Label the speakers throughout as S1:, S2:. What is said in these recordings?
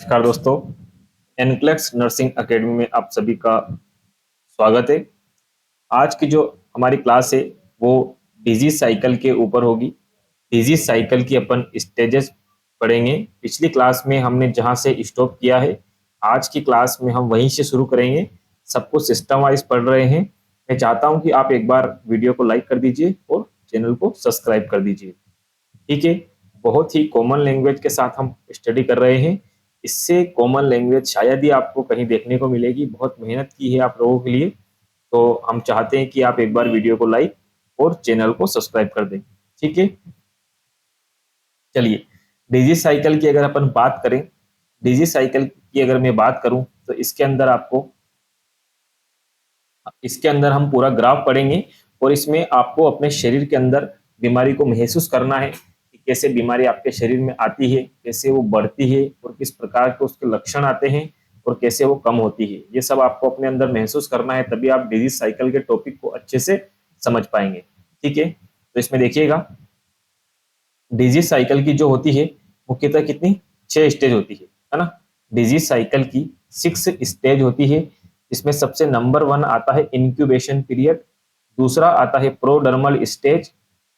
S1: नमस्कार दोस्तों, NCLEX nursing academy में आप सभी का स्वागत है। आज की जो हमारी क्लास है वो डिजीज साइकिल के ऊपर होगी। डिजीज साइकिल की अपन स्टेजेस पढ़ेंगे। पिछली क्लास में हमने जहां से स्टॉप किया है, आज की क्लास में हम वहीं से शुरू करेंगे। सब कुछ सिस्टम वाइज पढ़ रहे हैं। मैं चाहता हूं कि आप एक बार वीडियो को लाइक कर दीजिए और चैनल को सब्सक्राइब कर दीजिए। ठीक है। बहुत ही कॉमन लैंग्वेज के साथ हम स्टडी कर रहे हैं। इससे कॉमन लैंग्वेज शायद ही आपको कहीं देखने को मिलेगी। बहुत मेहनत की है आप लोगों के लिए। तो हम चाहते हैं कि आप एक बार वीडियो को लाइक और चैनल को सब्सक्राइब कर दें। ठीक है। चलिए, डिजीज साइकिल की अगर अपन बात करें, डिजीज साइकिल की अगर मैं बात करूं तो इसके अंदर हम पूरा ग्राफ पढ़ेंगे और इसमें आपको अपने शरीर के अंदर बीमारी को महसूस करना है कि कैसे बीमारी आपके शरीर में आती है, कैसे वो बढ़ती है और किस प्रकार के उसके लक्षण आते हैं और कैसे वो कम होती है। ये सब आपको अपने अंदर महसूस करना है, तभी आप डिजीज साइकिल के टॉपिक को अच्छे से समझ पाएंगे। ठीक है। तो इसमें देखिएगा, डिजीज साइकिल की जो होती है मुख्यतः कितनी 6 स्टेज होती है ना। डिजीज साइकिल की 6 स्टेज होती है। इसमें सबसे नंबर 1 आता है इंक्यूबेशन पीरियड, दूसरा आता है प्रोडर्मल स्टेज,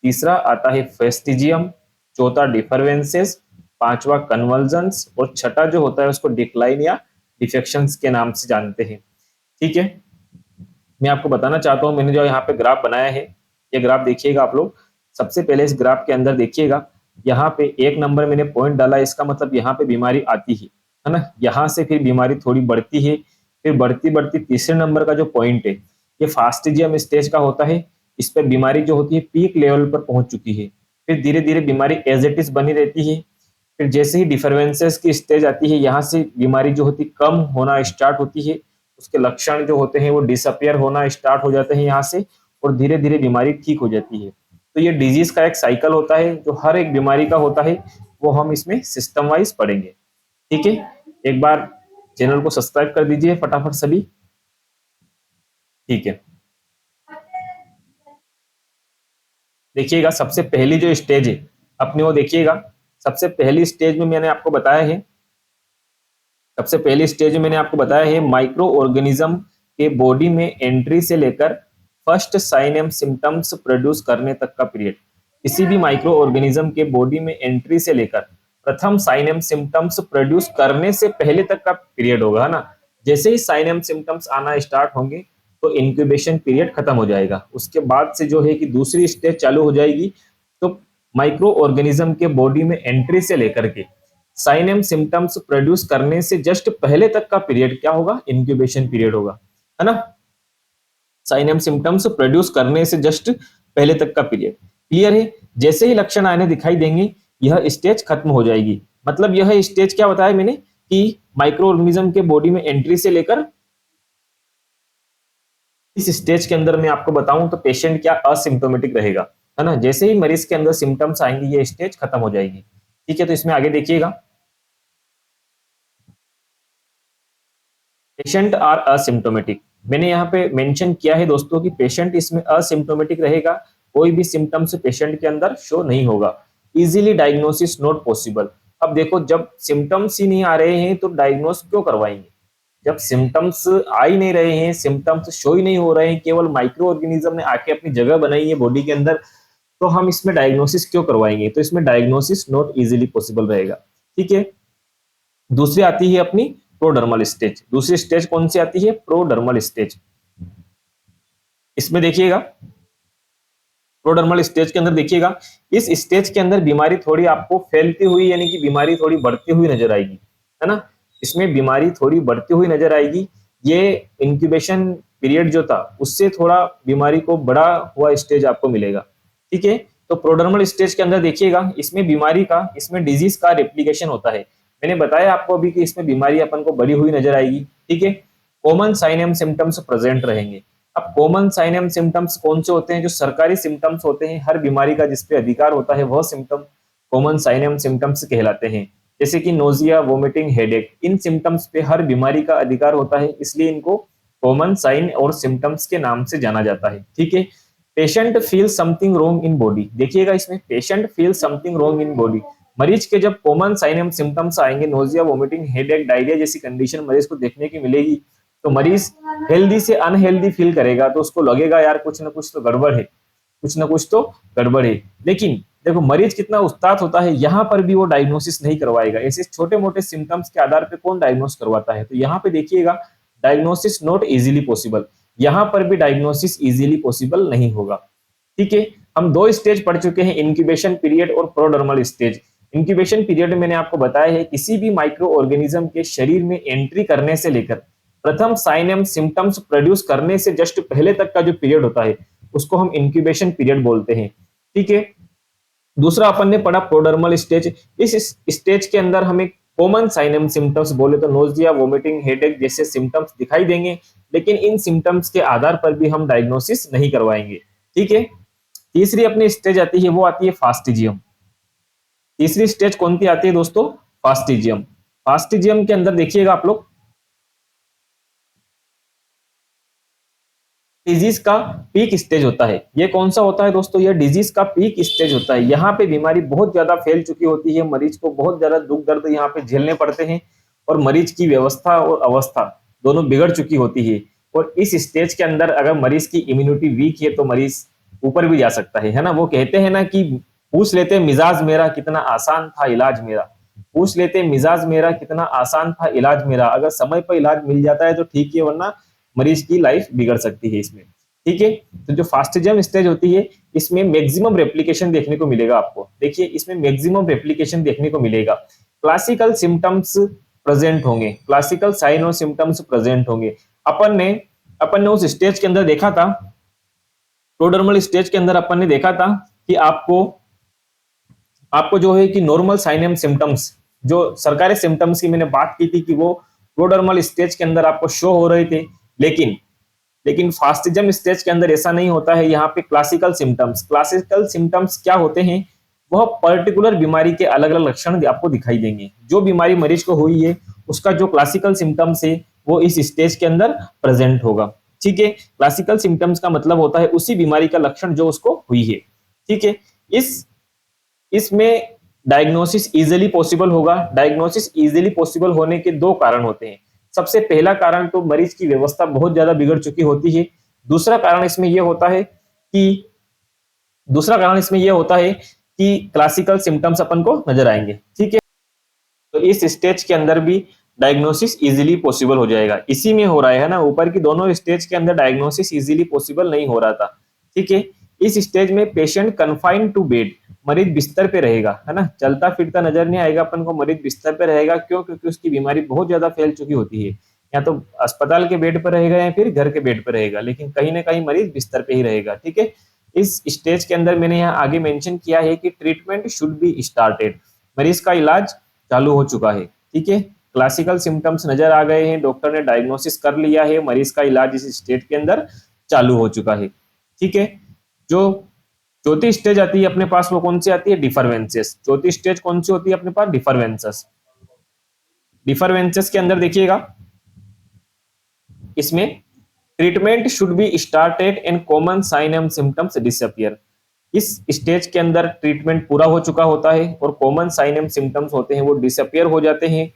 S1: तीसरा आता है फेस्टिजियम, चौथा डिफरेंसेस, पांचवा कन्वर्जन्स और छठा जो होता है उसको डिक्लाइन या डिफेक्शंस के नाम से जानते हैं। ठीक है। मैं आपको बताना चाहता हूं, मैंने जो यहाँ पे ग्राफ बनाया है, ये ग्राफ देखिएगा आप लोग। सबसे पहले इस ग्राफ के अंदर देखिएगा, यहाँ पे 1 नंबर मैंने पॉइंट डाला, इसका मतलब यहाँ पे बीमारी आती है ना। यहाँ से फिर बीमारी थोड़ी बढ़ती है, फिर बढ़ती बढ़ती तीसरे नंबर का जो पॉइंट है ये फास्टिजियम स्टेज का होता है। इस पर बीमारी जो होती है पीक लेवल पर पहुंच चुकी है। फिर धीरे धीरे बीमारी एज इट इज बनी रहती है। फिर जैसे ही डिफरेंसेस की स्टेज आती है, यहाँ से बीमारी जो होती कम होना स्टार्ट होती है, उसके लक्षण जो होते हैं वो डिसअपियर होना स्टार्ट हो जाते हैं यहाँ से, और धीरे धीरे बीमारी ठीक हो जाती है। तो ये डिजीज का एक साइकिल होता है जो हर एक बीमारी का होता है, वो हम इसमें सिस्टम वाइज पढ़ेंगे। ठीक है। एक बार चैनल को सब्सक्राइब कर दीजिए फटाफट सभी। ठीक है। देखिएगा, सबसे पहली जो स्टेज है अपनी वो देखिएगा। सबसे पहली स्टेज में मैंने आपको बताया है, सबसे पहली स्टेज में मैंने आपको बताया है माइक्रो ऑर्गेनिज्म के बॉडी में एंट्री से लेकर first sign and symptoms produce करने तक का पीरियड। किसी भी माइक्रो ऑर्गेनिज्म के बॉडी में एंट्री से लेकर प्रथम साइन एंड सिम्टम्स प्रोड्यूस करने से पहले तक का पीरियड होगा, है ना। जैसे ही साइन एंड सिम्टम्स आना स्टार्ट होंगे तो इंक्यूबेशन पीरियड खत्म हो जाएगा। उसके बाद से जो है कि दूसरी स्टेज चालू हो जाएगी। तो माइक्रो ऑर्गेनिज्म के बॉडी में एंट्री से लेकर के साइन एंड सिम्टम्स प्रोड्यूस करने से जस्ट पहले तक का पीरियड क्या होगा, इंक्यूबेशन पीरियड होगा, है ना। साइन एंड सिम्टम्स प्रोड्यूस करने से जस्ट पहले तक का पीरियड। क्लियर है। जैसे ही लक्षण आने दिखाई देंगे यह स्टेज खत्म हो जाएगी। मतलब यह स्टेज क्या बताया मैंने कि माइक्रो ऑर्गेनिज्म के बॉडी में एंट्री से लेकर इस स्टेज के अंदर मैं आपको बताऊं तो पेशेंट क्या असिम्प्टोमेटिक रहेगा, है ना। जैसे ही मरीज के अंदर सिम्टम्स आएंगे ये स्टेज खत्म हो जाएगी। ठीक है। तो इसमें आगे देखिएगा, पेशेंट आर असिम्प्टोमेटिक। मैंने यहाँ पे मेंशन किया है दोस्तों कि पेशेंट इसमें असिम्प्टोमेटिक रहेगा। कोई भी सिम्टम्स पेशेंट के अंदर शो नहीं होगा। Easily diagnosis not possible. अब देखो, जब सिम्टम्स ही नहीं आ रहे हैं तो डायग्नोस क्यों करवाएंगे। जब सिम्टम्स आ ही नहीं रहे हैं, सिम्टम्स शो ही नहीं हो रहे हैं, केवल माइक्रो ऑर्गेनिज्म ने आके अपनी जगह बनाई है बॉडी के अंदर, तो हम इसमें डायग्नोसिस क्यों करवाएंगे। तो इसमें डायग्नोसिस नॉट इजीली पॉसिबल रहेगा। ठीक है। दूसरी आती है अपनी प्रोडर्मल स्टेज। दूसरी स्टेज कौन सी आती है, प्रोडर्मल स्टेज। इसमें देखिएगा, प्रोडर्मल स्टेज के अंदर देखिएगा, इस स्टेज के अंदर बीमारी थोड़ी आपको फैलती हुई यानी कि बीमारी थोड़ी बढ़ती हुई नजर आएगी, है ना। इसमें बीमारी थोड़ी बढ़ती हुई नजर आएगी। ये इंक्यूबेशन पीरियड जो था उससे थोड़ा बीमारी को बड़ा हुआ स्टेज आपको मिलेगा। ठीक है। तो प्रोडर्मल स्टेज के अंदर देखिएगा, इसमें बीमारी का, इसमें डिजीज का रेप्लिकेशन होता है। मैंने बताया आपको अभी कि इसमें बीमारी अपन को बढ़ी हुई नजर आएगी। ठीक है। Common sign and symptoms present रहेंगे। अब कॉमन साइन एंड सिम्टम्स कौन से होते हैं, जो सरकारी सिम्टम्स होते हैं, हर बीमारी का जिसपे अधिकार होता है वह symptom common sign and symptoms कहलाते हैं। जैसे कि नोजिया, वोमिटिंग, हेडेक, इन सिम्टम्स पे हर बीमारी का अधिकार होता है, इसलिए इनको कॉमन साइन और सिम्टम्स के नाम से जाना जाता है। ठीक है। Patient feel something wrong in body. देखिएगा इसमें patient feel something wrong in body मरीज के जब कॉमन साइन एंड सिम्टम्स आएंगे, नोजिया, वोमिटिंग, हेडेक, डायरिया जैसी कंडीशन मरीज को देखने की मिलेगी, तो मरीज हेल्दी से अनहेल्दी फील करेगा, तो उसको लगेगा यार कुछ ना कुछ तो गड़बड़ है, कुछ ना कुछ तो गड़बड़ है। लेकिन देखो मरीज कितना उस्ताद होता है, यहाँ पर भी वो डायग्नोसिस नहीं करवाएगा। ऐसे छोटे मोटे सिम्टम्स के आधार पर कौन डायग्नोस करवाता है? तो यहाँ पे देखिएगा डायग्नोसिस नॉट इजीली पॉसिबल, यहाँ पर भी डायग्नोसिस इजीली पॉसिबल नहीं होगा। ठीक है, हम दो स्टेज पढ़ चुके हैं, इंक्यूबेशन पीरियड और प्रोडर्मल स्टेज। इंक्यूबेशन पीरियड मैंने आपको बताया है किसी भी माइक्रो ऑर्गेनिज्म के शरीर में एंट्री करने से लेकर प्रथम साइन एंड सिम्टम्स प्रोड्यूस करने से जस्ट पहले तक का जो पीरियड होता है उसको हम इंक्यूबेशन पीरियड बोलते हैं। ठीक है, दूसरा अपन ने पढ़ा प्रोडर्मल स्टेज। इस स्टेज के अंदर हमें कॉमन साइन एंड सिम्टम्स बोले तो नोजिया, वोमिटिंग, हेडेक जैसे सिम्टम्स दिखाई देंगे, लेकिन इन सिम्टम्स के आधार पर भी हम डायग्नोसिस नहीं करवाएंगे। ठीक है, तीसरी अपनी स्टेज आती है, वो आती है फास्टिजियम। तीसरी स्टेज कौन सी आती है दोस्तों? फास्टिजियम। फास्टिजियम के अंदर देखिएगा आप लोग, डिजीज का पीक स्टेज होता है। ये कौन सा होता है दोस्तों? ये डिजीज का पीक स्टेज होता है। यहाँ पे बीमारी बहुत ज्यादा फैल चुकी होती है, मरीज को बहुत ज्यादा दुख दर्द यहाँ पे झेलने पड़ते हैं और मरीज की व्यवस्था और अवस्था दोनों बिगड़ चुकी होती है। और इस स्टेज के अंदर अगर मरीज की इम्यूनिटी वीक है तो मरीज ऊपर भी जा सकता है ना। वो कहते हैं ना कि पूछ लेते मिजाज मेरा कितना आसान था इलाज मेरा, पूछ लेते मिजाज मेरा कितना आसान था इलाज मेरा। अगर समय पर इलाज मिल जाता है तो ठीक है, वरना मरीज की लाइफ बिगड़ सकती है इसमें। ठीक है, तो जो फास्टिजियम स्टेज होती है इसमें मैक्सिमम रेप्लिकेशन देखने को मिलेगा आपको। देखिए इसमें मैक्सिमम रेप्लिकेशन देखने को मिलेगा। क्लासिकल सिम्टम्स प्रेजेंट होंगे, क्लासिकल साइन और सिम्टम्स प्रेजेंट होंगे। अपन ने उस स्टेज के अंदर देखा था, प्रोडर्मल स्टेज के अंदर अपन ने देखा था कि आपको जो है कि नॉर्मल साइन एंड सिम्टम्स, जो सरकारी सिम्टम्स की मैंने बात की थी कि वो प्रोडर्मल स्टेज के अंदर आपको शो हो रहे थे, लेकिन फास्टिज्म स्टेज के अंदर ऐसा नहीं होता है। यहाँ पे क्लासिकल सिम्टम्स क्या होते हैं? वह पर्टिकुलर बीमारी के अलग अलग लक्षण आपको दिखाई देंगे। जो बीमारी मरीज को हुई है उसका जो क्लासिकल सिम्टम्स है वो इस स्टेज के अंदर प्रेजेंट होगा। ठीक है, क्लासिकल सिम्टम्स का मतलब होता है उसी बीमारी का लक्षण जो उसको हुई है। ठीक है, इसमें डायग्नोसिस इजीली पॉसिबल होगा। डायग्नोसिस इजीली पॉसिबल होने के दो कारण होते हैं। सबसे पहला कारण तो मरीज की व्यवस्था बहुत ज्यादा बिगड़ चुकी होती है। दूसरा कारण इसमें यह होता है कि क्लासिकल सिम्टम्स अपन को नजर आएंगे। ठीक है, तो इस स्टेज के अंदर भी डायग्नोसिस इजीली पॉसिबल हो जाएगा। इसी में हो रहा है ना, ऊपर की दोनों स्टेज के अंदर डायग्नोसिस इजीली पॉसिबल नहीं हो रहा था। ठीक है, इस स्टेज में पेशेंट कन्फाइंड टू बेड, मरीज बिस्तर पे रहेगा, है ना, चलता फिरता नजर नहीं आएगा अपन को, मरीज बिस्तर पे रहेगा। क्यों? क्योंकि उसकी बीमारी बहुत ज्यादा फैल चुकी होती है। या तो अस्पताल के बेड पर रहेगा या फिर घर के बेड पर रहेगा, लेकिन कहीं ना कहीं मरीज बिस्तर पे ही रहेगा। ठीक है, इस स्टेज के अंदर मैंने यहाँ आगे मेंशन किया है कि ट्रीटमेंट शुड बी स्टार्टेड, मरीज का इलाज चालू हो चुका है। ठीक है, क्लासिकल सिम्टम्स नजर आ गए हैं, डॉक्टर ने डायग्नोसिस कर लिया है, मरीज का इलाज इस स्टेज के अंदर चालू हो चुका है। ठीक है, जो चौथी स्टेज आती है अपने पास वो कौन सी आती है? डिफरवेंसेस। चौथी स्टेज कौन सी होती है अपने पास? डिफरवेंसेस। डिफरवेंसेस के अंदर देखिएगा, इसमें treatment should be started and common sign and symptoms disappear. इस स्टेज के अंदर ट्रीटमेंट पूरा हो चुका होता है और कॉमन साइन एंड सिम्टम्स होते हैं वो डिसअपियर हो जाते हैं।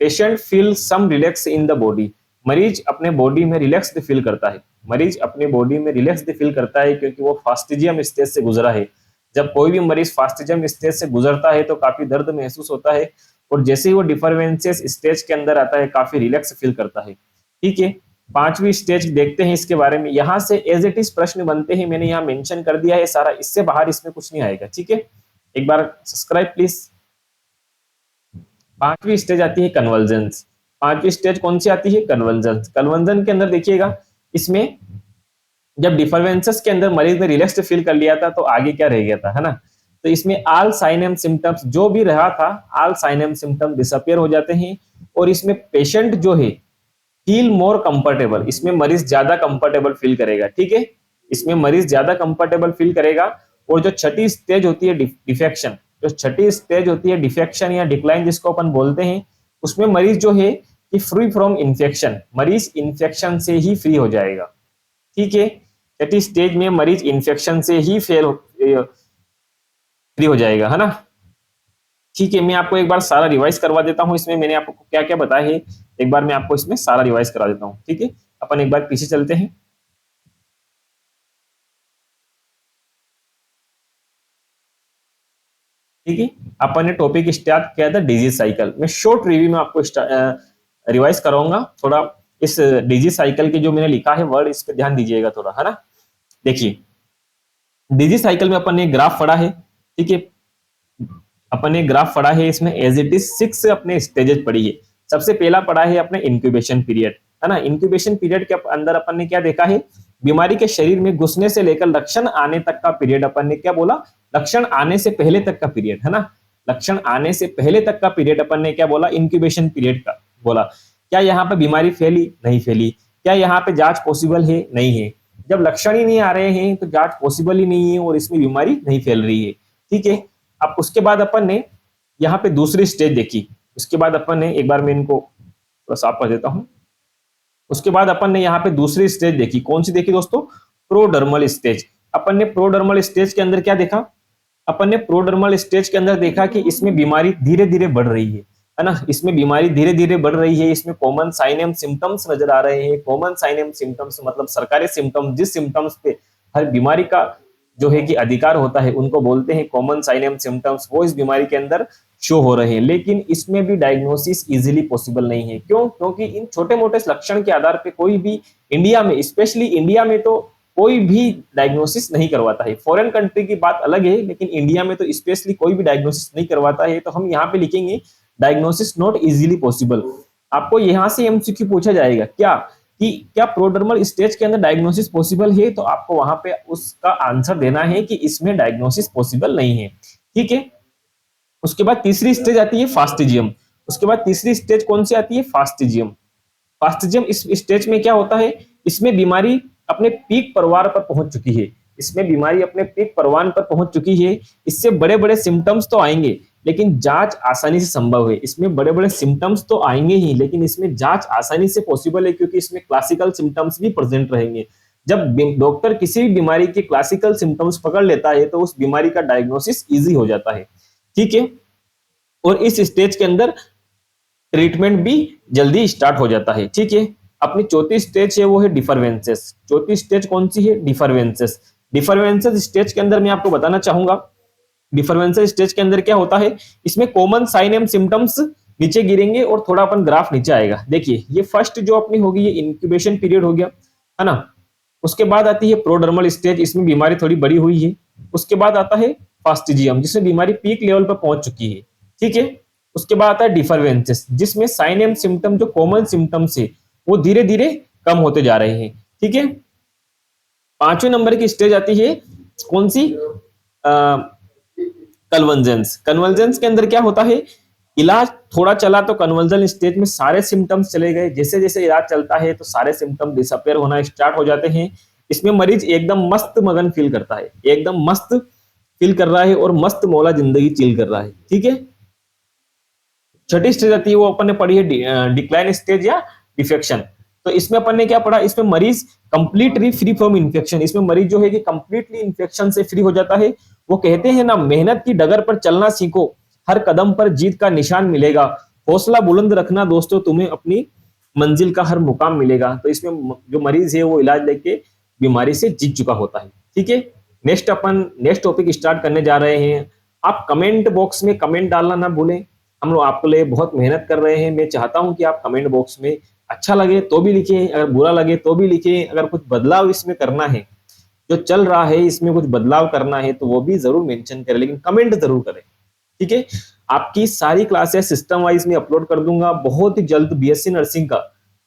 S1: Patient feel some relax in the body, मरीज अपने बॉडी में रिलैक्स्ड फील करता है। मरीज अपने बॉडी में रिलैक्स्ड फील करता है क्योंकि वो फास्टिजियम स्टेज से गुजरा है। जब कोई भी मरीज फास्टिजियम स्टेज से गुजरता है तो काफी दर्द महसूस होता है, और जैसे ही वो डिफरवेंसेस स्टेज के अंदर आता है काफी रिलैक्स फील करता है। ठीक है, पांचवी स्टेज देखते हैं इसके बारे में। यहां से एज इट इज प्रश्न बनते हैं, मैंने यहाँ मेंशन कर दिया है सारा, इससे बाहर इसमें कुछ नहीं आएगा। ठीक है, एक बार सब्सक्राइब प्लीज। पांचवी स्टेज आती है कन्वर्जेंस। पांचवी स्टेज कौन सी आती है? कन्वर्जेंस। कन्वर्जन के अंदर देखिएगा, इसमें जब डिफरवेंसेस के अंदर मरीज ने रिलैक्स्ड फील कर लिया था तो आगे क्या रह गया था, है ना। तो इसमें ऑल साइन एंड सिम्टम्स जो भी रहा था, all sign and symptoms disappear हो जाते हैं, और इसमें पेशेंट जो है फील मोर कंफर्टेबल, इसमें मरीज ज्यादा कंफर्टेबल फील करेगा। ठीक है, इसमें मरीज ज्यादा कंफर्टेबल फील करेगा। और जो छठी स्टेज होती है डिफेक्शन, जो छठी स्टेज होती है डिफेक्शन या डिक्लाइन जिसको अपन बोलते हैं, उसमें मरीज जो है कि फ्री फ्रॉम इन्फेक्शन, मरीज इन्फेक्शन से ही फ्री हो जाएगा। ठीक है, छठी स्टेज में मरीज इन्फेक्शन से ही फ्री हो जाएगा, है ना। ठीक है, मैं आपको एक बार सारा रिवाइज करवा देता हूँ, इसमें मैंने आपको क्या क्या बताया है, एक बार मैं आपको इसमें सारा रिवाइज करा देता हूँ। ठीक है, अपन एक बार पीछे चलते हैं। ठीक है, अपन ने टॉपिक स्टार्ट किया था डिजीज साइकिल। मैं शॉर्ट रिव्यू में आपको रिवाइज कराऊंगा थोड़ा। इस डिजीज साइकिल के जो मैंने लिखा है वर्ड, इस पे ध्यान दीजिएगा थोड़ा, है ना। देखिए, डिजीज साइकिल में अपन ने ग्राफ पढ़ा है। ठीक है, अपन ने ग्राफ पढ़ा है, इसमें एज इट इज 6 अपने स्टेजेस पढ़ी है। सबसे पहला पढ़ा है अपने इंक्यूबेशन पीरियड, है ना। इंक्यूबेशन पीरियड के अंदर अपन ने क्या देखा है, बीमारी के शरीर में घुसने से लेकर लक्षण आने तक का पीरियड। अपन ने क्या बोला, लक्षण आने से पहले तक का पीरियड, है ना। लक्षण आने से पहले तक का पीरियड अपन ने क्या बोला, इंक्यूबेशन पीरियड का बोला। क्या यहाँ पे बीमारी फैली, नहीं फैली। क्या यहाँ पे जांच पॉसिबल है, नहीं है। जब लक्षण ही नहीं आ रहे हैं तो जांच पॉसिबल ही नहीं है और इसमें बीमारी नहीं फैल रही है। ठीक है, अब उसके बाद अपन ने यहाँ पे दूसरी स्टेज देखी। उसके बाद अपन ने, एक बार मैं इनको थोड़ा साफ कर देता हूं। उसके बाद अपन ने यहाँ पे दूसरी स्टेज देखी। कौन सी देखी दोस्तों, प्रोडर्मल स्टेज। अपन ने प्रोडर्मल स्टेज के अंदर क्या देखा, अपन ने प्रोडर्मल स्टेज के अंदर देखा कि इसमें बीमारी धीरे धीरे बढ़ रही है ना। इसमें बीमारी धीरे धीरे बढ़ रही है। इसमें कॉमन साइन एंड सिम्टम्स नजर आ रहे हैं। कॉमन साइन एंड सिम्टम्स मतलब सरकारी सिम्टम्स, जिस सिम्टम्स पे हर बीमारी का जो है कि अधिकार होता है, उनको बोलते हैं कॉमन साइन एंड सिम्टम्स, वो इस बीमारी के अंदर शो हो रहे हैं। लेकिन इसमें भी डायग्नोसिस इजीली पॉसिबल नहीं है। क्यों, क्योंकि इन छोटे मोटे लक्षण के आधार पे कोई भी इंडिया में, स्पेशली इंडिया में तो कोई भी डायग्नोसिस नहीं करवाता है। फॉरेन कंट्री की बात अलग है, लेकिन इंडिया में तो स्पेशली कोई भी डायग्नोसिस नहीं करवाता है। तो हम यहाँ पे लिखेंगे डायग्नोसिस नॉट इजीली पॉसिबल। आपको यहाँ से एमसीक्यू पूछा जाएगा क्या, कि क्या प्रोडर्मल स्टेज के अंदर डायग्नोसिस पॉसिबल है, तो आपको वहां पे उसका आंसर देना है कि इसमें डायग्नोसिस पॉसिबल नहीं है। ठीक है, उसके बाद तीसरी स्टेज आती है फास्टिजियम। उसके बाद तीसरी स्टेज कौन सी आती है, फास्टिजियम। फास्टिजियम इस स्टेज में क्या होता है, इसमें बीमारी अपने पीक परवार पर पहुंच चुकी है। इसमें बीमारी अपने पीक परवान पर पहुंच चुकी है। इससे बड़े बड़े सिम्टम्स तो आएंगे, लेकिन जांच आसानी से संभव है। इसमें बड़े बड़े सिम्टम्स तो आएंगे ही, लेकिन इसमें जांच आसानी से पॉसिबल है, क्योंकि इसमें क्लासिकल सिम्टम्स भी प्रेजेंट रहेंगे। जब डॉक्टर किसी भी बीमारी के क्लासिकल सिम्टम्स पकड़ लेता है, तो उस बीमारी का डायग्नोसिस इजी हो जाता है। ठीक है, और इस स्टेज के अंदर ट्रीटमेंट भी जल्दी स्टार्ट हो जाता है। ठीक है, अपनी चौथी स्टेज है वो है डिफरवेंसेस। चौथी स्टेज कौन सी है, डिफरवेंसेस। डिफरवेंसेस स्टेज के अंदर मैं आपको बताना चाहूंगा, डिफरेंशियल स्टेज के अंदर क्या होता है, इसमें कॉमन साइन एंड सिम्टम्स नीचे गिरेंगे और थोड़ा अपन ग्राफ नीचे आएगा। देखिए, ये फर्स्ट जो अपनी होगी, ये इंक्यूबेशन पीरियड हो गया, है ना। उसके बाद आती है प्रोडर्मल स्टेज, इसमें बीमारी थोड़ी बड़ी हुई है। उसके बाद आता है फास्टिजियम, जिसमें बीमारी पीक लेवल पर पहुंच चुकी है। ठीक है, उसके बाद आता है डिफरवेंसेस, जिसमें साइन एंड सिम्टम जो कॉमन सिम्टम्स है वो धीरे धीरे कम होते जा रहे हैं। ठीक है, पांचवें नंबर की स्टेज आती है कौन सी, कन्वर्जेंस। कन्वर्जेंस के अंदर क्या होता है, इलाज थोड़ा चला तो कन्वर्जन स्टेज में सारे सिम्टम्स चले गए। जैसे जैसे इलाज चलता है तो सारे सिम्टम डिसअपेयर होना स्टार्ट हो जाते हैं। इसमें मरीज एकदम मस्त मगन फील करता है, एकदम मस्त फील कर रहा है और मस्त मौला जिंदगी चिल कर रहा है। ठीक है, छठी स्टेज आती है वो अपन ने पढ़ी है डिक्लाइन स्टेज या डिफेक्शन। तो इसमें अपन ने क्या पढ़ा, इसमें मरीज कंप्लीटली फ्री फ्रॉम इन्फेक्शन। इसमें मरीज जो है कि कंप्लीटली इन्फेक्शन से फ्री हो जाता है। वो कहते हैं ना, मेहनत की डगर पर चलना सीखो, हर कदम पर जीत का निशान मिलेगा। हौसला बुलंद रखना दोस्तों, तुम्हें अपनी मंजिल का हर मुकाम मिलेगा। तो इसमें जो मरीज है वो इलाज लेके बीमारी से जीत चुका होता है। ठीक है, नेक्स्ट अपन नेक्स्ट टॉपिक स्टार्ट करने जा रहे हैं। आप कमेंट बॉक्स में कमेंट डालना ना भूलें। हम लोग आपके लिए बहुत मेहनत कर रहे हैं। मैं चाहता हूं कि आप कमेंट बॉक्स में अच्छा लगे तो भी लिखें, अगर बुरा लगे तो भी लिखें। अगर कुछ बदलाव इसमें करना है, जो चल रहा है इसमें कुछ बदलाव करना है, तो वो भी जरूर मेंशन करें, लेकिन कमेंट जरूर करें। ठीक है, आपकी सारी क्लासेस सिस्टम वाइज में अपलोड कर दूंगा बहुत ही जल्द। बीएससी नर्सिंग का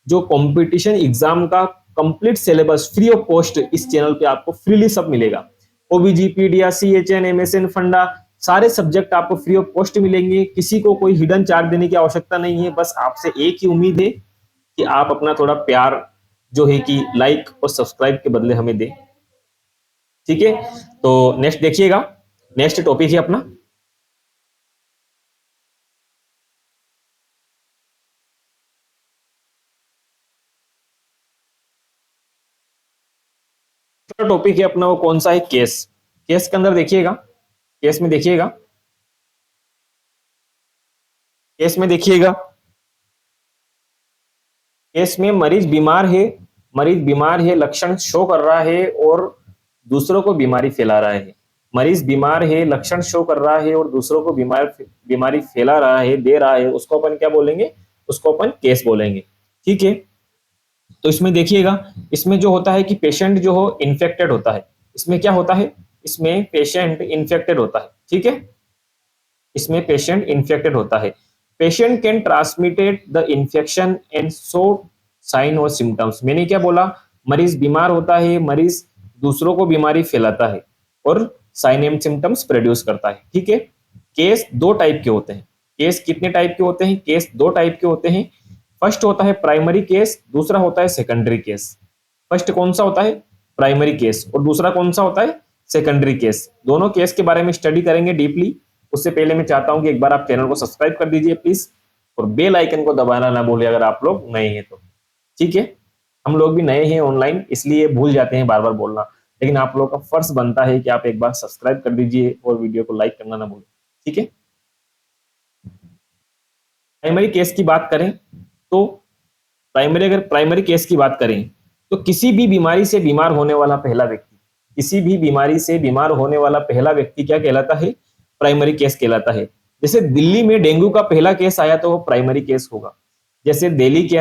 S1: जो कंपटीशन एग्जाम का complete syllabus free of cost इस चैनल पे आपको फ्रीली सब मिलेगा। ओबीजी, पीडिया, सीएचएन, एमएसएन, फंडा, सारे सब्जेक्ट आपको फ्री ऑफ कॉस्ट मिलेंगे। किसी को कोई हिडन चार्ज देने की आवश्यकता नहीं है। बस आपसे एक ही उम्मीद है कि आप अपना थोड़ा प्यार जो है कि लाइक और सब्सक्राइब के बदले हमें दें। ठीक है, तो नेक्स्ट देखिएगा, नेक्स्ट टॉपिक है अपना टॉपिक है अपना, वो कौन सा है, केस। केस के अंदर देखिएगा, केस में देखिएगा केस में देखिएगा, केस में मरीज बीमार है, लक्षण शो कर रहा है और दूसरों को बीमारी फैला रहा है। मरीज बीमार है, लक्षण शो कर रहा है और दूसरों को बीमारी फैला रहा है, दे रहा है, उसको अपन क्या बोलेंगे? उसको अपन केस बोलेंगे। ठीक है, तो इसमें देखिएगा, इसमें जो होता है कि पेशेंट जो हो इन्फेक्टेड होता है। इसमें क्या होता है? इसमें पेशेंट इन्फेक्टेड होता है। ठीक है, इसमें पेशेंट इन्फेक्टेड होता है। Patient can transmitted the infection and so sine और सिम्टम्स। मैंने क्या बोला? मरीज बीमार होता है, मरीज दूसरों को बीमारी फैलाता है और साइन एंड सिम्टम्स प्रोड्यूस करता है। ठीक है, केस दो टाइप के होते हैं। केस कितने टाइप के होते हैं? केस दो टाइप के होते हैं। फर्स्ट होता है प्राइमरी केस, दूसरा होता है सेकेंडरी केस। फर्स्ट कौन सा होता है? Primary case. और दूसरा कौन सा होता है? Secondary case. दोनों केस के बारे में स्टडी करेंगे डीपली। उससे पहले मैं चाहता हूं कि एक बार आप चैनल को सब्सक्राइब कर दीजिए प्लीज, और बेल आइकन को दबाना ना भूलिए अगर आप लोग नए हैं तो। ठीक है, हम लोग भी नए हैं ऑनलाइन, इसलिए भूल जाते हैं बार बार बोलना, लेकिन आप लोग का फर्ज बनता है कि आप एक बार सब्सक्राइब कर दीजिए और वीडियो को लाइक करना ना भूलें। ठीक है, प्राइमरी केस की बात करें तो अगर प्राइमरी केस की बात करें तो किसी भी बीमारी से बीमार होने वाला पहला व्यक्ति, किसी भी बीमारी से बीमार होने वाला पहला व्यक्ति क्या कहलाता है? प्राइमरी केस कहलाता है। जैसे दिल्ली में डेंगू का पहला केस आया तो वो प्राइमरी केस होगा। जैसे दिल्ली के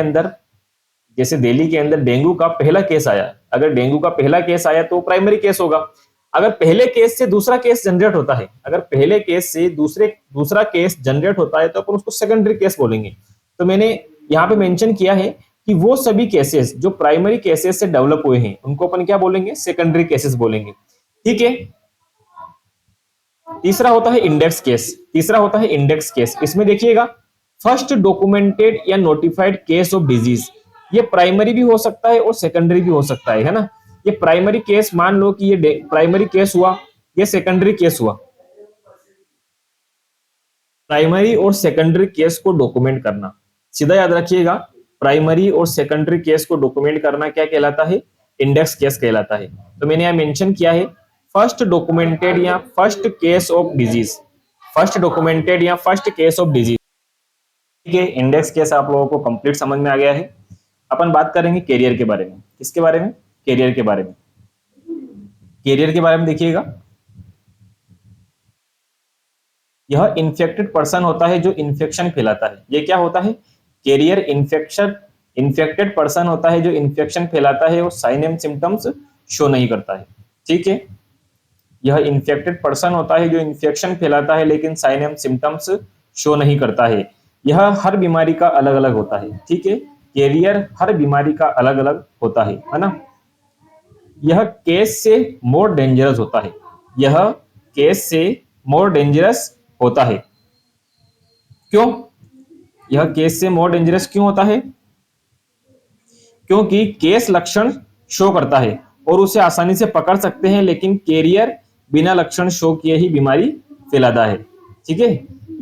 S1: अंदर डेंगू का पहला केस आया, अगर डेंगू का पहला केस आया तो प्राइमरी केस होगा। अगर पहले केस से दूसरा केस जनरेट होता है, अगर पहले केस से दूसरा केस जनरेट होता है तो अपन उसको सेकेंडरी केस बोलेंगे। तो मैंने यहाँ पे मेंशन किया है कि वो सभी केसेस जो प्राइमरी केसेस से डेवलप हुए हैं उनको अपन क्या बोलेंगे? सेकेंडरी केसेस बोलेंगे। ठीक है, तीसरा होता है इंडेक्स केस। इसमें देखिएगा, फर्स्ट डॉक्यूमेंटेड या नोटिफाइड केस ऑफ डिजीज। ये प्राइमरी भी हो सकता है और सेकेंडरी भी हो सकता है ना। ये प्राइमरी केस मान लो कि ये प्राइमरी केस हुआ, ये सेकेंडरी केस हुआ। प्राइमरी और सेकेंडरी केस को डॉक्यूमेंट करना, सीधा याद रखिएगा, प्राइमरी और सेकेंडरी केस को डॉक्यूमेंट करना क्या कहलाता है? इंडेक्स केस कहलाता है। तो मैंने यहां मेंशन किया है फर्स्ट डॉक्यूमेंटेड या first case of disease, first documented या फर्स्ट केस ऑफ डिजीज। ठीक है, इंडेक्स केस आप लोगों को कंप्लीट समझ में आ गया है। अपन बात करेंगे कैरियर के बारे में। किसके बारे में? कैरियर के बारे में। कैरियर के बारे में देखिएगा, यह इन्फेक्टेड पर्सन होता है जो इन्फेक्शन फैलाता है। ये क्या होता है? कैरियर इन्फेक्टेड पर्सन होता है जो इन्फेक्शन फैलाता है और साइन एंड सिम्टम्स शो नहीं करता है। ठीक है, यह इन्फेक्टेड पर्सन होता है जो इन्फेक्शन फैलाता है लेकिन साइन एंड सिम्टम्स शो नहीं करता है। यह हर बीमारी का अलग अलग होता है। ठीक है, कैरियर हर बीमारी का अलग अलग होता है ना। यह केस से मोर डेंजरस होता है, यह केस से मोर डेंजरस होता है। क्यों? यह केस से मोर डेंजरस क्यों होता है? क्योंकि केस लक्षण शो करता है और उसे आसानी से पकड़ सकते हैं, लेकिन कैरियर बिना लक्षण शो किए ही बीमारी फैलाता है। ठीक है,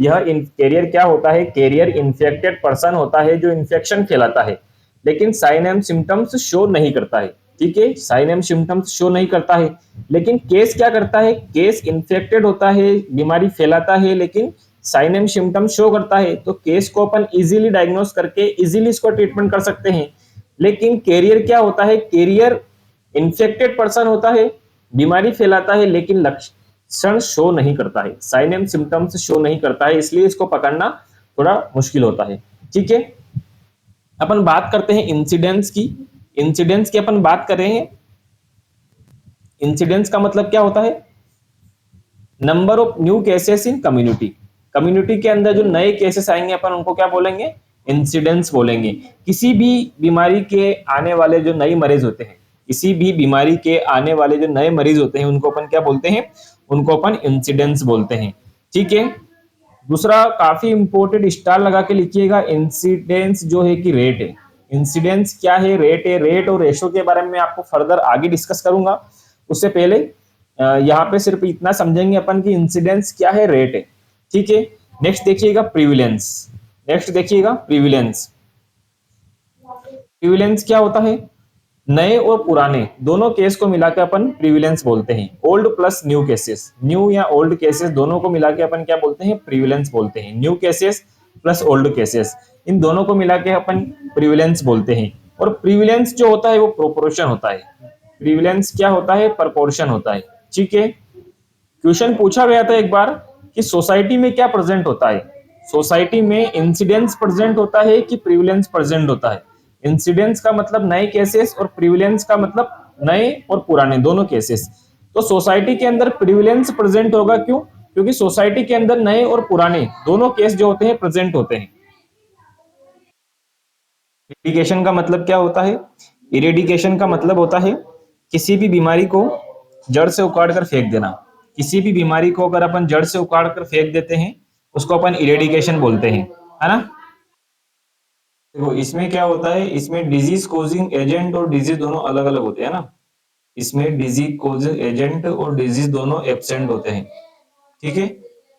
S1: यह कैरियर क्या होता है? कैरियर इन्फेक्टेड पर्सन होता है जो इन्फेक्शन फैलाता है लेकिन साइन एंड सिम्टम्स शो नहीं करता है। ठीक है, साइन एंड सिम्टम्स शो नहीं करता है, लेकिन केस क्या करता है? केस इन्फेक्टेड होता है, बीमारी फैलाता है, लेकिन साइन एंड सिम्टम्स शो करता है। तो केस को अपन इजीली डायग्नोस करके इजीली इसको ट्रीटमेंट कर सकते हैं। लेकिन कैरियर क्या होता है? कैरियर इन्फेक्टेड पर्सन होता है, बीमारी फैलाता है, लेकिन लक्षण शो नहीं करता है, साइन एंड सिम्टम्स शो नहीं करता है, इसलिए इसको पकड़ना थोड़ा मुश्किल होता है। ठीक है, अपन बात करते हैं इंसिडेंस की अपन बात करेंगे। इंसिडेंस का मतलब क्या होता है? Number of new cases in community के अंदर जो नए केसेस आएंगे अपन उनको क्या बोलेंगे? इंसिडेंस बोलेंगे। किसी भी बीमारी के आने वाले जो नए मरीज होते हैं, किसी भी बीमारी के आने वाले जो नए मरीज होते हैं उनको अपन क्या बोलते हैं? उनको अपन इंसिडेंस बोलते हैं। ठीक है, दूसरा काफी इंपॉर्टेंट स्टार लगा के लिखिएगा, इंसिडेंस जो है कि रेट है। इंसिडेंस क्या है? रेट है। रेट और रेशो के बारे में आपको फर्दर आगे डिस्कस करूंगा। उससे पहले यहाँ पे सिर्फ इतना समझेंगे अपन कि इंसिडेंस क्या है, रेट है। ठीक है, नेक्स्ट देखिएगा प्रिविलेंस। प्रिविलेंस क्या होता है? नए और पुराने दोनों केस को मिलाकर अपन प्रिविलेंस बोलते हैं। Old plus new cases, new या ओल्ड केसेस दोनों को मिलाकर अपन क्या बोलते हैं? प्रिविलेंस बोलते हैं। New cases plus old cases, इन दोनों को मिला के अपन प्रिविलेंस बोलते हैं। और प्रिविलेंस जो होता है वो प्रोपोर्शन होता है। प्रिविलेंस क्या होता है? प्रपोर्शन होता है। ठीक है। क्वेश्चन पूछा गया था एक बार कि सोसाइटी में क्या प्रेजेंट होता है? सोसाइटी में इंसिडेंस प्रेजेंट होता है कि प्रिविलेंस प्रेजेंट होता है? इंसिडेंस का मतलब नए केसेस और प्रिविलेंस का मतलब नए और पुराने दोनों केसेस। तो सोसाइटी के अंदर प्रिविलेंस प्रेजेंट होगा, क्यों? क्योंकि सोसाइटी के अंदर नए और पुराने दोनों केस जो होते हैं प्रेजेंट होते हैं। इरेडिकेशन का मतलब क्या होता है? इरेडिकेशन का मतलब होता है किसी भी बीमारी को जड़ से उखाड़ कर फेंक देना। किसी भी बीमारी को अगर अपन जड़ से उखाड़ कर फेंक देते हैं उसको अपन इरेडिकेशन बोलते हैं, है ना। देखो इसमें क्या होता है, इसमें डिजीज कोजिंग एजेंट और डिजीज दोनों अलग अलग होते हैं ना। इसमें डिजीज कोजिंग एजेंट और डिजीज दोनों एब्सेंट होते हैं। ठीक है।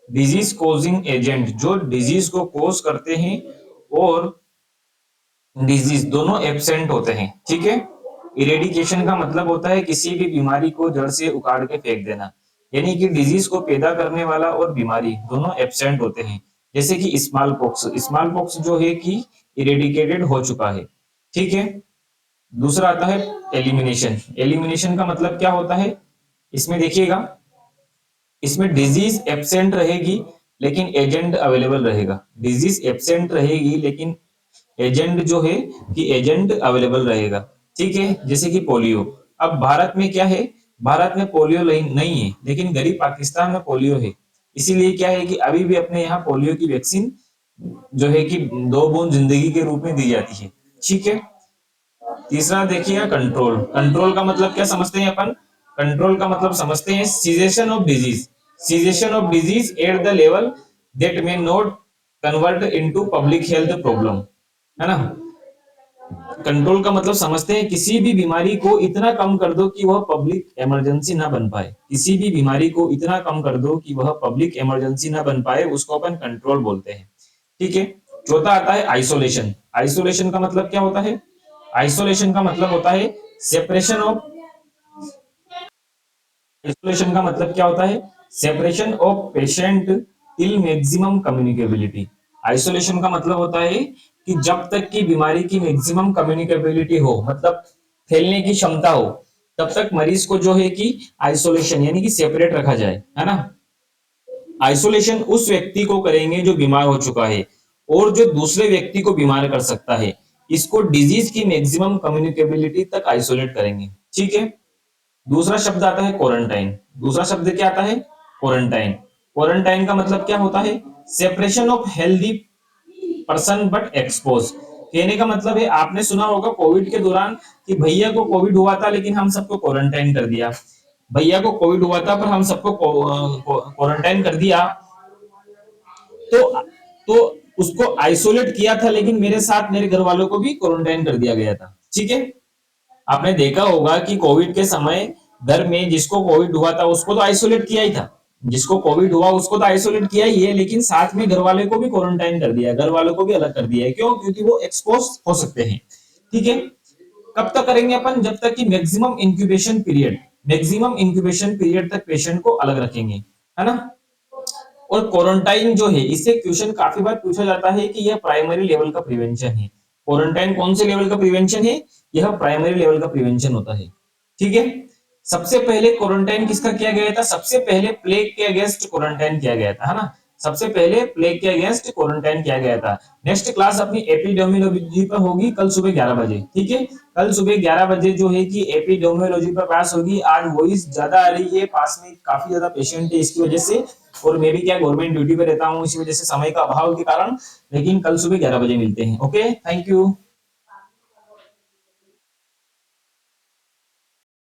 S1: डिजीज कोजिंग एजेंट जो डिजीज को कोज करते हैं और डिजीज दोनों एब्सेंट होते हैं। ठीक है। इरेडिकेशन का मतलब होता है किसी भी बीमारी को जड़ से उखाड़ के फेंक देना, यानी कि डिजीज को पैदा करने वाला और बीमारी दोनों एब्सेंट होते हैं। जैसे कि स्मॉल पॉक्स, स्मॉल पॉक्स जो है कि इरेडिकेटेड हो चुका है। ठीक है। दूसरा आता है एलिमिनेशन। एलिमिनेशन का मतलब क्या होता है? इसमें देखिएगा, इसमें डिजीज एब्सेंट रहेगी लेकिन एजेंट अवेलेबल रहेगा। डिजीज एब्सेंट रहेगी लेकिन एजेंट जो है कि एजेंट अवेलेबल रहेगा। ठीक है। जैसे कि पोलियो, अब भारत में क्या है, भारत में पोलियो नहीं है लेकिन गरीब पाकिस्तान में पोलियो है। इसीलिए क्या है कि अभी भी अपने यहाँ पोलियो की वैक्सीन जो है कि 2 बूंद जिंदगी के रूप में दी जाती है। ठीक है। तीसरा देखिएगा कंट्रोल। कंट्रोल का मतलब क्या समझते हैं अपन? कंट्रोल का मतलब समझते हैं cessation of disease. Cessation of disease at the level that may not convert into public health problem, है ना। कंट्रोल का मतलब समझते हैं किसी भी बीमारी को इतना कम कर दो कि वह पब्लिक इमरजेंसी ना बन पाए। किसी भी बीमारी को इतना कम कर दो कि वह पब्लिक इमरजेंसी ना बन पाए, उसको अपन कंट्रोल बोलते हैं। ठीक है। चौथा आता है आइसोलेशन। आइसोलेशन का मतलब क्या होता है? आइसोलेशन का मतलब होता है सेपरेशन ऑफ, आइसोलेशन का मतलब क्या होता है? Separation of patient till maximum communicability. Isolation का मतलब होता है कि जब तक की बीमारी की मैक्सिमम कम्युनिकेबिलिटी हो, मतलब फैलने की क्षमता हो, तब तक मरीज को जो है कि आइसोलेशन यानी कि सेपरेट रखा जाए, है ना। आइसोलेशन उस व्यक्ति को करेंगे जो बीमार हो चुका है और जो दूसरे व्यक्ति को बीमार कर सकता है, इसको डिजीज की मैक्सिमम कम्युनिकेबिलिटी तक आइसोलेट करेंगे। ठीक है। दूसरा शब्द आता है क्वारंटाइन। दूसरा शब्द क्या आता है? क्वारंटाइन। क्वारंटाइन का मतलब क्या होता है? Separation of healthy person but expose. कहने का मतलब है, आपने सुना होगा कोविड के दौरान कि भैया को कोविड हुआ था लेकिन हम सबको क्वारंटाइन कर दिया। भैया को कोविड हुआ था पर हम सबको क्वारंटाइन कर दिया। तो तो उसको आइसोलेट किया था लेकिन मेरे साथ मेरे घर वालों को भी क्वारंटाइन कर दिया गया था। ठीक है। आपने देखा होगा कि कोविड के समय घर में जिसको कोविड हुआ था उसको तो आइसोलेट किया ही था, जिसको कोविड हुआ उसको तो आइसोलेट किया ही है, लेकिन साथ में घर वाले को भी क्वारंटाइन कर दिया, घर वालों को भी अलग कर दिया है। क्यों? क्योंकि वो एक्सपोज हो सकते हैं। ठीक है। कब तक करेंगे अपन? जब तक कि maximum incubation period, maximum incubation period तक पेशेंट को अलग रखेंगे, है ना। और क्वारंटाइन जो है, इससे क्वेश्चन काफी बार पूछा जाता है कि यह प्राइमरी लेवल का प्रिवेंशन है। क्वारंटाइन कौन से लेवल का प्रिवेंशन है? यह प्राइमरी लेवल का प्रिवेंशन होता है। ठीक है। सबसे पहले क्वारंटाइन किसका किया गया था? सबसे पहले प्लेग के अगेंस्ट क्वारंटाइन किया गया था, है ना। सबसे पहले प्लेग के अगेंस्ट क्वारंटाइन किया गया था। नेक्स्ट क्लास अपनी एपिडेमियोलॉजी पर होगी कल सुबह 11 बजे। ठीक है। कल सुबह 11 बजे जो है कि एपिडेमियोलॉजी पर क्लास होगी। आज वॉइस ज्यादा आ रही है, पास में काफी ज्यादा पेशेंट है इसकी वजह से, और मैं भी क्या गवर्नमेंट ड्यूटी पे रहता हूँ, इसी वजह से समय का अभाव के कारण। लेकिन कल सुबह 11 बजे मिलते हैं। Okay, thank you.